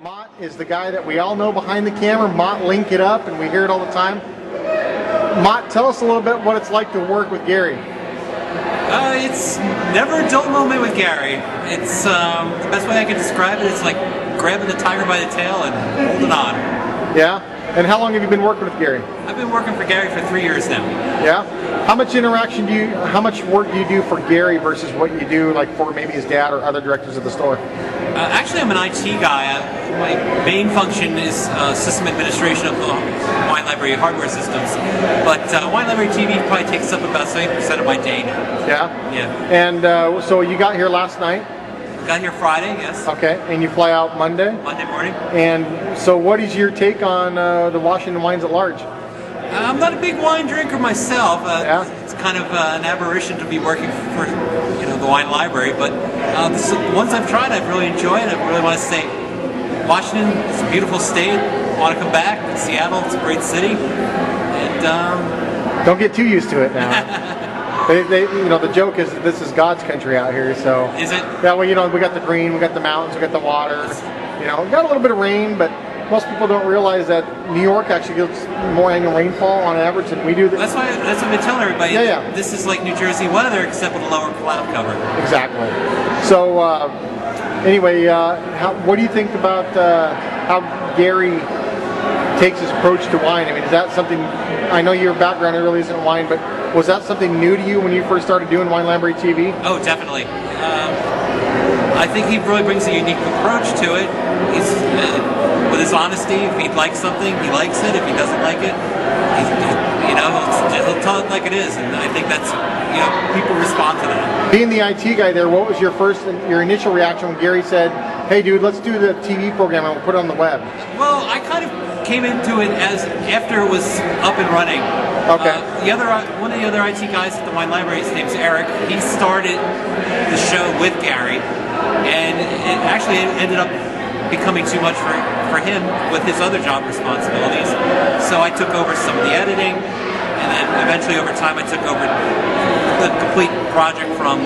Mott is the guy that we all know behind the camera. Mott, link it up, and we hear it all the time. Mott, tell us a little bit what it's like to work with Gary. It's never a dull moment with Gary. It's the best way I can describe it is like grabbing the tiger by the tail and holding on. Yeah? And how long have you been working with Gary? I've been working for Gary for 3 years now. Yeah? How much interaction do you, how much work do you do for Gary versus what you do like for maybe his dad or other directors of the store? Actually, I'm an IT guy. My main function is system administration of WineLibrary hardware systems. But WineLibrary TV probably takes up about 70% of my day now. Yeah? Yeah. And so you got here last night? Got here Friday, yes. Okay, and you fly out Monday? Monday morning. And so what is your take on the Washington wines at large? I'm not a big wine drinker myself. Yeah? It's kind of an aberration to be working for the WineLibrary, but the ones I've tried I've really enjoyed. I really want to say Washington is a beautiful state. I want to come back. Seattle, it's a great city. And don't get too used to it now. The joke is that this is God's country out here, so. Is it? Yeah, well, we got the green, we got the mountains, we got the water. We got a little bit of rain, but most people don't realize that New York actually gets more annual rainfall on average than we do. That's what we tell everybody. Yeah. This is like New Jersey weather, except with a lower cloud cover. Exactly. So, anyway, what do you think about how Gary takes his approach to wine? I mean, is that something, I know your background really isn't wine, but was that something new to you when you first started doing WineLibrary TV? Oh, definitely. I think he really brings a unique approach to it. He's, with his honesty, if he likes something, he likes it. If he doesn't like it, he'll tell it like it is. And I think that's, people respond to that. Being the IT guy there, what was your initial reaction when Gary said, hey dude, let's do the TV program and we'll put it on the web? Well, I kind of came into it as after it was up and running. Okay. One of the other IT guys at the WineLibrary, his name's Eric, he started the show with Gary, and it actually ended up becoming too much for him with his other job responsibilities. So I took over some of the editing, and then eventually over time I took over the complete project from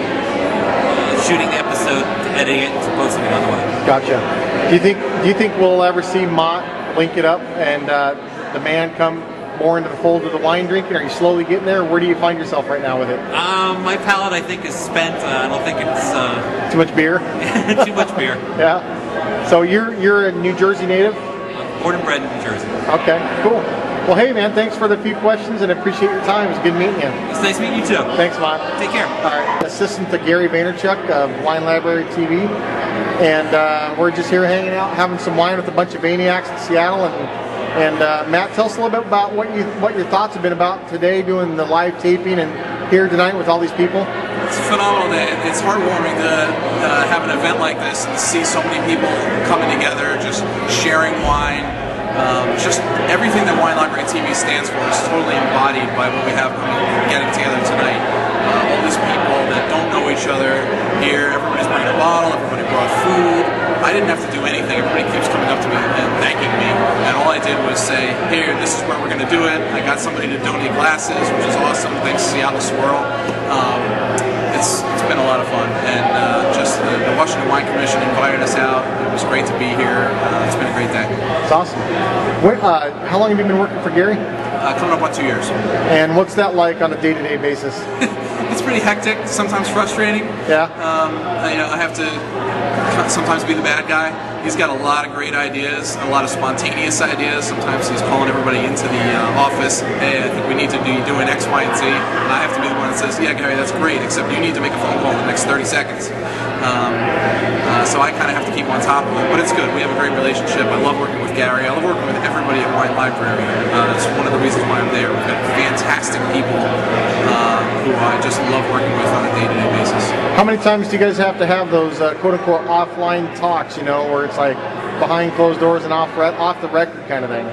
shooting the episode to editing it to posting it on the web. Gotcha. Do you think we'll ever see Mott link it up and the man come more into the fold of the wine drinking? Are you slowly getting there? Where do you find yourself right now with it? My palate, I think, is spent. I don't think it's too much beer. Too much beer. Yeah. So you're a New Jersey native? Born and bred in New Jersey. Okay. Cool. Well, hey man, thanks for the few questions and appreciate your time. It's good meeting you. It's nice meeting you too. Thanks, Mott. Take care. All right. Assistant to Gary Vaynerchuk of WineLibrary TV, and we're just here hanging out, having some wine with a bunch of maniacs in Seattle. And Matt, tell us a little bit about what your thoughts have been about today, doing the live taping and here tonight with all these people. It's a phenomenal day. It's heartwarming to have an event like this and see so many people coming together, just sharing wine. Just everything that WineLibrary TV stands for is totally embodied by what we have getting together tonight. All these people that don't know each other here, everybody's bringing a bottle, everybody brought food. I didn't have to do anything. Everybody keeps coming up to me and thanking me. And all I did was say, here, this is where we're going to do it. I got somebody to donate glasses, which is awesome. Thanks, Seattle Swirl. It's been a lot of fun. And just the Washington Wine Commission invited us out. It was great to be here. It's been a great day. It's awesome. How long have you been working for Gary? Coming up on 2 years. And what's that like on a day-to-day basis? It's pretty hectic, sometimes frustrating. Yeah. I have to sometimes be the bad guy. He's got a lot of great ideas, a lot of spontaneous ideas. Sometimes he's calling everybody into the office. Hey, I think we need to be doing X, Y, and Z. And I have to be the one that says, yeah, Gary, that's great, except you need to make a phone call in the next 30 seconds. So I kind of have to keep on top of it, but it's good. We have a great relationship. I love working with Gary. I love working with everybody at WineLibrary. That's one of the reasons why I'm there. We've got fantastic people who I just love working with on a day-to-day basis. How many times do you guys have to have those quote-unquote offline talks, where it's like behind closed doors and off the record kind of thing?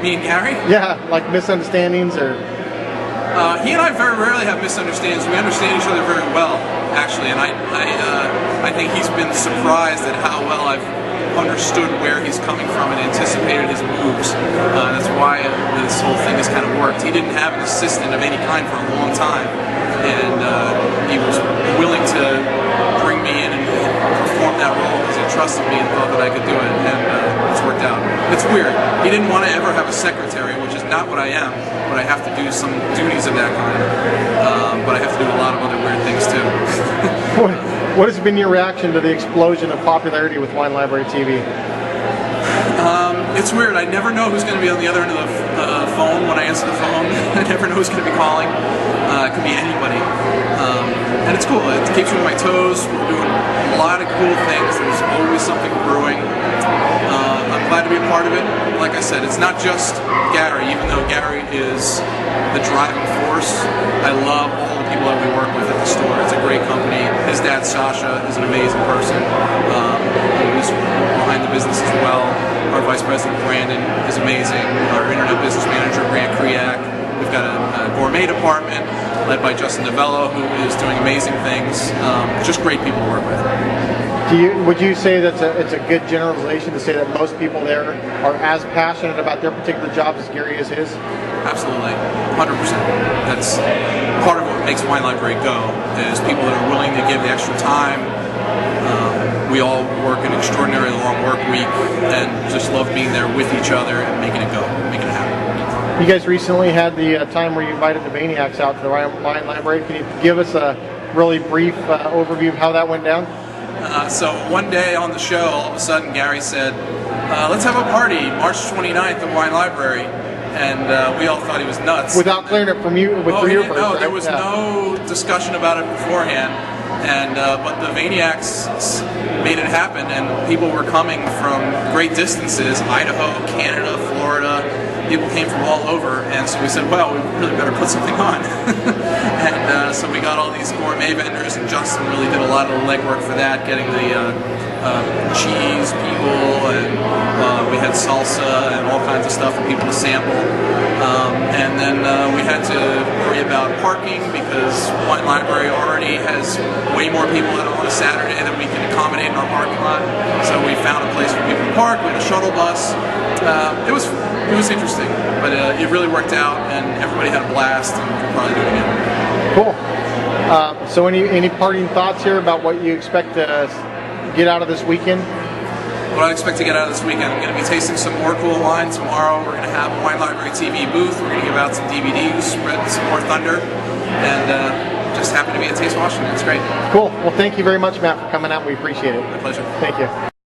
Me and Gary? Yeah, like misunderstandings or... He and I very rarely have misunderstandings. We understand each other very well, actually, and I think he's been surprised at how well I've understood where he's coming from and anticipated his moves. That's why this whole thing has kind of worked. He didn't have an assistant of any kind for a long time, and he was willing to bring me in and perform that role because he trusted me and thought that I could do it. And weird. He didn't want to ever have a secretary, which is not what I am, but I have to do some duties of that kind. But I have to do a lot of other weird things too. What has been your reaction to the explosion of popularity with Wine Library TV? It's weird. I never know who's going to be on the other end of the phone when I answer the phone. I never know who's going to be calling. It could be anybody. And it's cool. It keeps me on my toes. We're doing a lot of cool things. There's always something brewing. I'm glad to be a part of it. Like I said, it's not just Gary, even though Gary is the driving force. I love all the people that we work with at the store. It's a great company. His dad, Sasha, is an amazing person. He's behind the business as well. Our Vice President, Brandon, is amazing. Our Internet Business Manager, Grant Kriak. We've got a gourmet department led by Justin DeVello, who is doing amazing things. Just great people to work with. Would you say that it's a good generalization to say that most people there are as passionate about their particular job as Gary is his? Absolutely, 100%. That's part of what makes Wine Library go, is people that are willing to give the extra time. We all work an extraordinarily long work week and just love being there with each other and making it go, making it happen. You guys recently had the time where you invited the Maniacs out to the Wine Library. Can you give us a really brief overview of how that went down? So one day on the show, all of a sudden Gary said, let's have a party March 29th at Wine Library. And we all thought he was nuts. Without clearing it from you? No, there was no discussion about it beforehand. And but the Maniacs made it happen, and people were coming from great distances, Idaho, Canada, Florida. People came from all over, and so we said, well, we really better put something on. And so we got all these gourmet vendors, and Justin really did a lot of the legwork for that, getting the cheese people, and we had salsa and all kinds of stuff for people to sample. And then we had to worry about parking because Wine Library already has way more people on a Saturday than we can accommodate in our parking lot. So we found a place for people to park. We had a shuttle bus. It was interesting, but it really worked out, and everybody had a blast, and we'll probably do it again. Cool. So any parting thoughts here about what you expect to get out of this weekend? What I expect to get out of this weekend, I'm going to be tasting some more cool wine tomorrow. We're going to have a Wine Library TV booth. We're going to give out some DVDs, spread some more thunder, and just happy to be at Taste Washington. It's great. Cool. Well, thank you very much, Matt, for coming out. We appreciate it. My pleasure. Thank you.